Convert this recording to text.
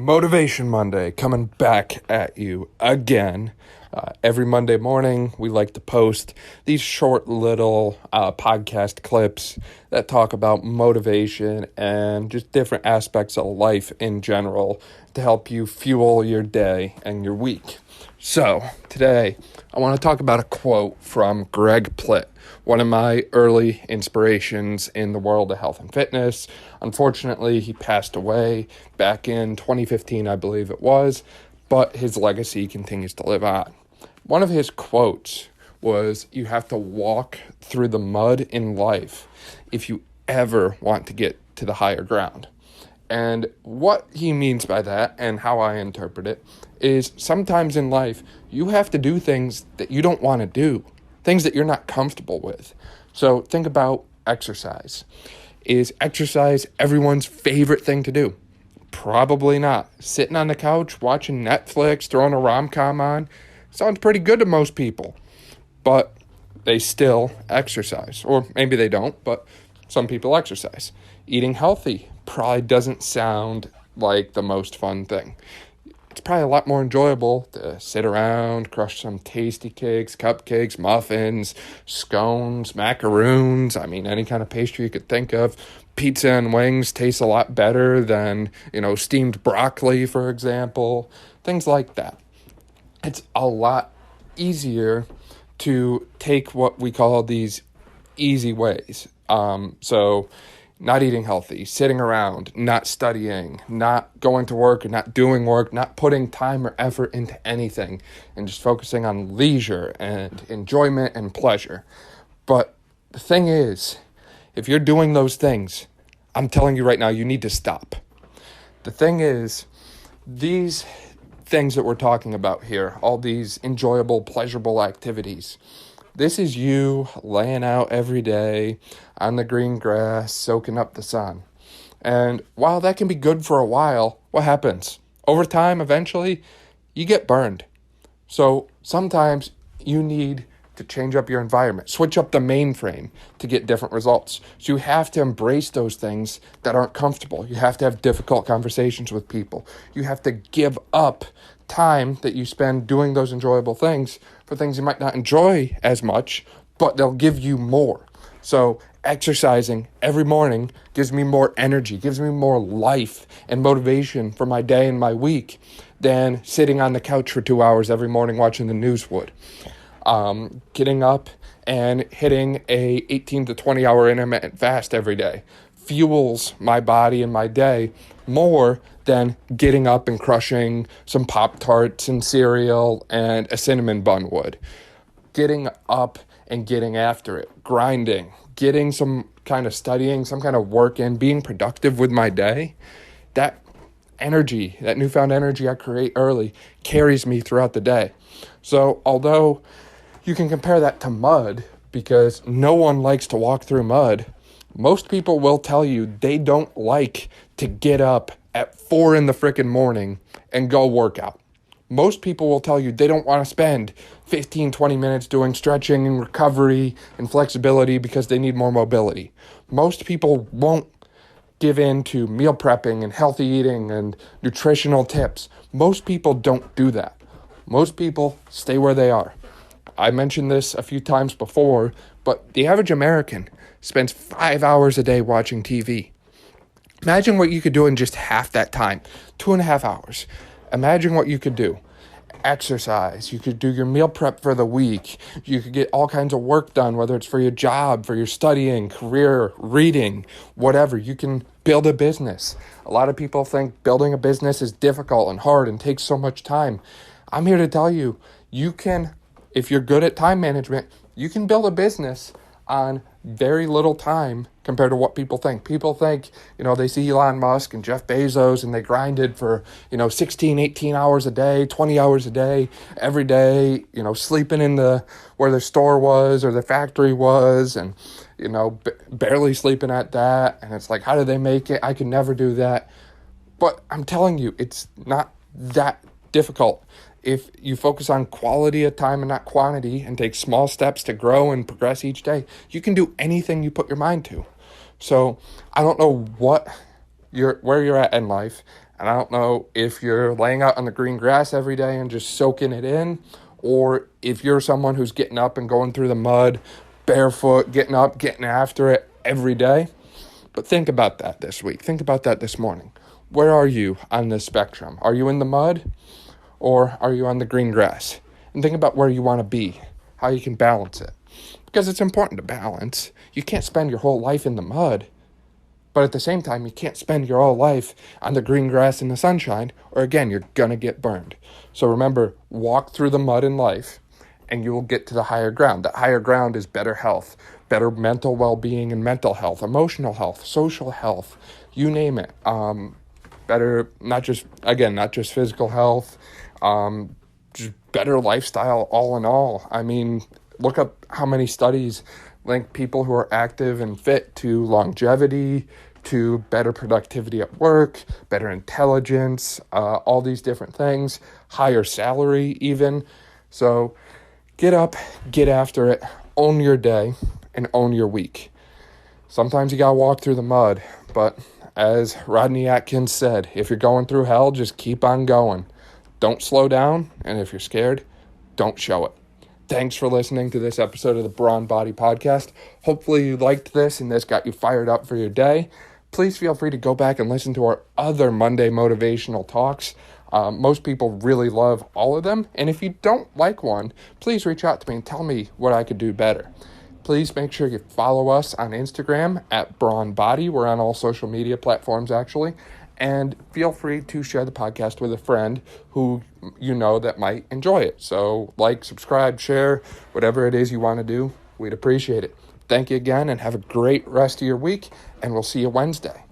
Motivation Monday coming back at you again. Every Monday morning, we like to post these short little podcast clips that talk about motivation and just different aspects of life in general to help you fuel your day and your week. So today, I want to talk about a quote from Greg Plitt, one of my early inspirations in the world of health and fitness. Unfortunately, he passed away back in 2015, I believe it was, but his legacy continues to live on. One of his quotes was, "You have to walk through the mud in life if you ever want to get to the higher ground." And what he means by that, and how I interpret it, is sometimes in life, you have to do things that you don't want to do, things that you're not comfortable with. So think about exercise. Is exercise everyone's favorite thing to do? Probably not. Sitting on the couch, watching Netflix, throwing a rom-com on, sounds pretty good to most people. But they still exercise. Or maybe they don't, but some people exercise. Eating healthy probably doesn't sound like the most fun thing. It's probably a lot more enjoyable to sit around, crush some tasty cakes, cupcakes, muffins, scones, macaroons. Any kind of pastry you could think of. Pizza and wings taste a lot better than, steamed broccoli, for example. Things like that. It's a lot easier to take what we call these easy ways. So not eating healthy, sitting around, not studying, not going to work or not doing work, not putting time or effort into anything, and just focusing on leisure and enjoyment and pleasure. But the thing is, if you're doing those things, I'm telling you right now, you need to stop. The thing is, these things that we're talking about here, all these enjoyable, pleasurable activities, this is you laying out every day on the green grass, soaking up the sun. And while that can be good for a while, what happens? Over time, eventually, you get burned. So sometimes you need to change up your environment, switch up the mainframe to get different results. So you have to embrace those things that aren't comfortable. You have to have difficult conversations with people. You have to give up time that you spend doing those enjoyable things for things you might not enjoy as much, but they'll give you more. So exercising every morning gives me more energy, gives me more life and motivation for my day and my week than sitting on the couch for 2 hours every morning watching the news would. Getting up and hitting a 18 to 20 hour intermittent fast every day fuels my body and my day more than getting up and crushing some Pop-Tarts and cereal and a cinnamon bun would. Getting up and getting after it, grinding, getting some kind of studying, some kind of work in, being productive with my day, that energy, that newfound energy I create early carries me throughout the day. So although you can compare that to mud, because no one likes to walk through mud, most people will tell you they don't like to get up at 4 in the frickin' morning and go work out. Most people will tell you they don't want to spend 15, 20 minutes doing stretching and recovery and flexibility because they need more mobility. Most people won't give in to meal prepping and healthy eating and nutritional tips. Most people don't do that. Most people stay where they are. I mentioned this a few times before, but the average American spends 5 hours a day watching TV. Imagine what you could do in just half that time, 2.5 hours. Imagine what you could do. Exercise. You could do your meal prep for the week. You could get all kinds of work done, whether it's for your job, for your studying, career, reading, whatever. You can build a business. A lot of people think building a business is difficult and hard and takes so much time. I'm here to tell you, you can, if you're good at time management, you can build a business on very little time compared to what people think. People think, they see Elon Musk and Jeff Bezos and they grinded for, 16, 18 hours a day, 20 hours a day, every day, sleeping in where their store was or their factory was and, barely sleeping at that. And it's like, how do they make it? I could never do that. But I'm telling you, it's not that difficult. If you focus on quality of time and not quantity and take small steps to grow and progress each day, you can do anything you put your mind to. So I don't know where you're at in life. And I don't know if you're laying out on the green grass every day and just soaking it in, or if you're someone who's getting up and going through the mud, barefoot, getting up, getting after it every day. But think about that this week. Think about that this morning. Where are you on this spectrum? Are you in the mud or are you on the green grass? And think about where you want to be, how you can balance it. Because it's important to balance. You can't spend your whole life in the mud. But at the same time, you can't spend your whole life on the green grass in the sunshine, or again, you're going to get burned. So remember, walk through the mud in life, and you will get to the higher ground. The higher ground is better health, better mental well-being and mental health, emotional health, social health, you name it. Better, not just physical health, just better lifestyle all in all. I mean, look up how many studies link people who are active and fit to longevity, to better productivity at work, better intelligence, all these different things, higher salary even. So get up, get after it, own your day, and own your week. Sometimes you gotta walk through the mud, but as Rodney Atkins said, if you're going through hell, just keep on going. Don't slow down, and if you're scared, don't show it. Thanks for listening to this episode of the Brawn Body Podcast. Hopefully you liked this and this got you fired up for your day. Please feel free to go back and listen to our other Monday motivational talks. Most people really love all of them. And if you don't like one, please reach out to me and tell me what I could do better. Please make sure you follow us on Instagram at Brawn Body. We're on all social media platforms, actually. And feel free to share the podcast with a friend who you know that might enjoy it. So like, subscribe, share, whatever it is you want to do. We'd appreciate it. Thank you again and have a great rest of your week. And we'll see you Wednesday.